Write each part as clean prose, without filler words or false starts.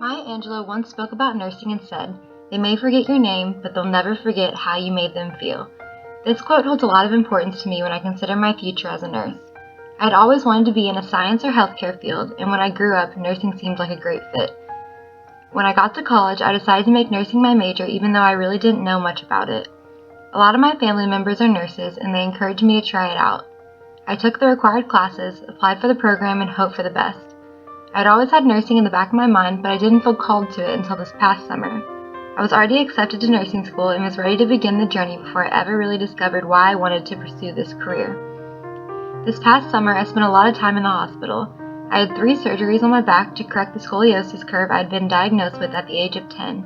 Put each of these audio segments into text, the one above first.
Maya Angelou once spoke about nursing and said, "They may forget your name, but they'll never forget how you made them feel." This quote holds a lot of importance to me when I consider my future as a nurse. I had always wanted to be in a science or healthcare field, and when I grew up, nursing seemed like a great fit. When I got to college, I decided to make nursing my major even though I really didn't know much about it. A lot of my family members are nurses, and they encouraged me to try it out. I took the required classes, applied for the program, and hoped for the best. I'd always had nursing in the back of my mind, but I didn't feel called to it until this past summer. I was already accepted to nursing school and was ready to begin the journey before I ever really discovered why I wanted to pursue this career. This past summer, I spent a lot of time in the hospital. I had 3 surgeries on my back to correct the scoliosis curve I'd been diagnosed with at the age of 10.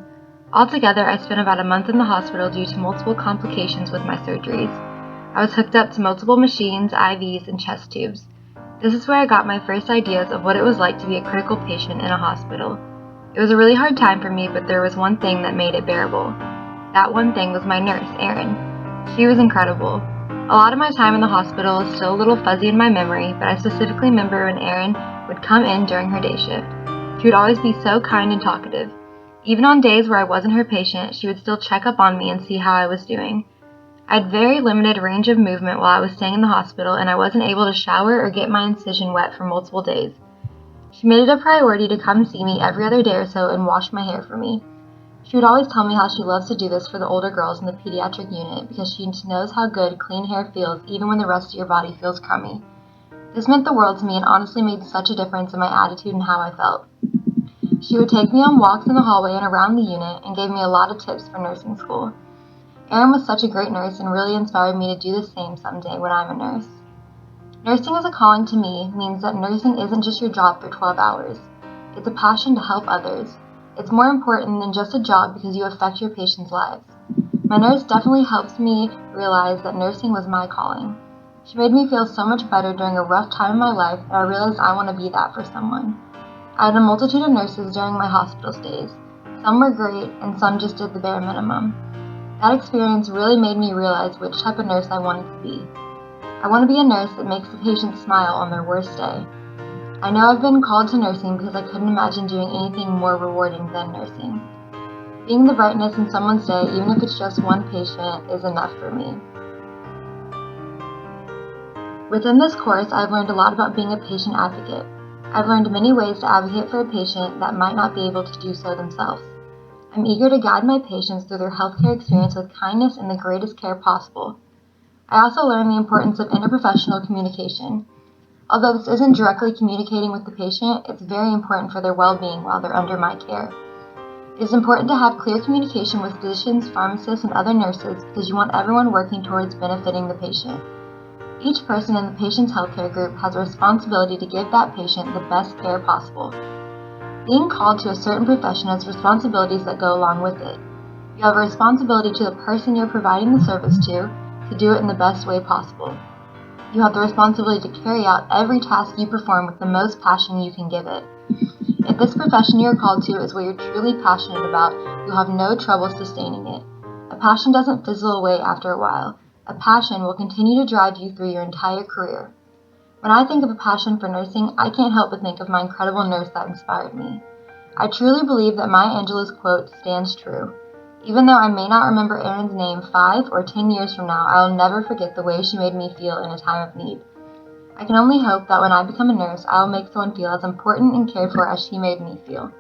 Altogether, I spent about a month in the hospital due to multiple complications with my surgeries. I was hooked up to multiple machines, IVs, and chest tubes. This is where I got my first ideas of what it was like to be a critical patient in a hospital. It was a really hard time for me, but there was one thing that made it bearable. That one thing was my nurse, Erin. She was incredible. A lot of my time in the hospital is still a little fuzzy in my memory, but I specifically remember when Erin would come in during her day shift. She would always be so kind and talkative. Even on days where I wasn't her patient, she would still check up on me and see how I was doing. I had very limited range of movement while I was staying in the hospital, and I wasn't able to shower or get my incision wet for multiple days. She made it a priority to come see me every other day or so and wash my hair for me. She would always tell me how she loves to do this for the older girls in the pediatric unit because she knows how good clean hair feels even when the rest of your body feels crummy. This meant the world to me and honestly made such a difference in my attitude and how I felt. She would take me on walks in the hallway and around the unit and gave me a lot of tips for nursing school. Erin was such a great nurse and really inspired me to do the same someday when I'm a nurse. Nursing as a calling to me means that nursing isn't just your job for 12 hours. It's a passion to help others. It's more important than just a job because you affect your patients' lives. My nurse definitely helped me realize that nursing was my calling. She made me feel so much better during a rough time in my life, and I realized I want to be that for someone. I had a multitude of nurses during my hospital stays. Some were great, and some just did the bare minimum. That experience really made me realize which type of nurse I wanted to be. I want to be a nurse that makes the patient smile on their worst day. I know I've been called to nursing because I couldn't imagine doing anything more rewarding than nursing. Being the brightness in someone's day, even if it's just one patient, is enough for me. Within this course, I've learned a lot about being a patient advocate. I've learned many ways to advocate for a patient that might not be able to do so themselves. I'm eager to guide my patients through their healthcare experience with kindness and the greatest care possible. I also learned the importance of interprofessional communication. Although this isn't directly communicating with the patient, it's very important for their well-being while they're under my care. It is important to have clear communication with physicians, pharmacists, and other nurses because you want everyone working towards benefiting the patient. Each person in the patient's healthcare group has a responsibility to give that patient the best care possible. Being called to a certain profession has responsibilities that go along with it. You have a responsibility to the person you're providing the service to do it in the best way possible. You have the responsibility to carry out every task you perform with the most passion you can give it. If this profession you're called to is what you're truly passionate about, you'll have no trouble sustaining it. A passion doesn't fizzle away after a while. A passion will continue to drive you through your entire career. When I think of a passion for nursing, I can't help but think of my incredible nurse that inspired me. I truly believe that Maya Angelou's quote stands true. Even though I may not remember Erin's name 5 or 10 years from now, I will never forget the way she made me feel in a time of need. I can only hope that when I become a nurse, I will make someone feel as important and cared for as she made me feel.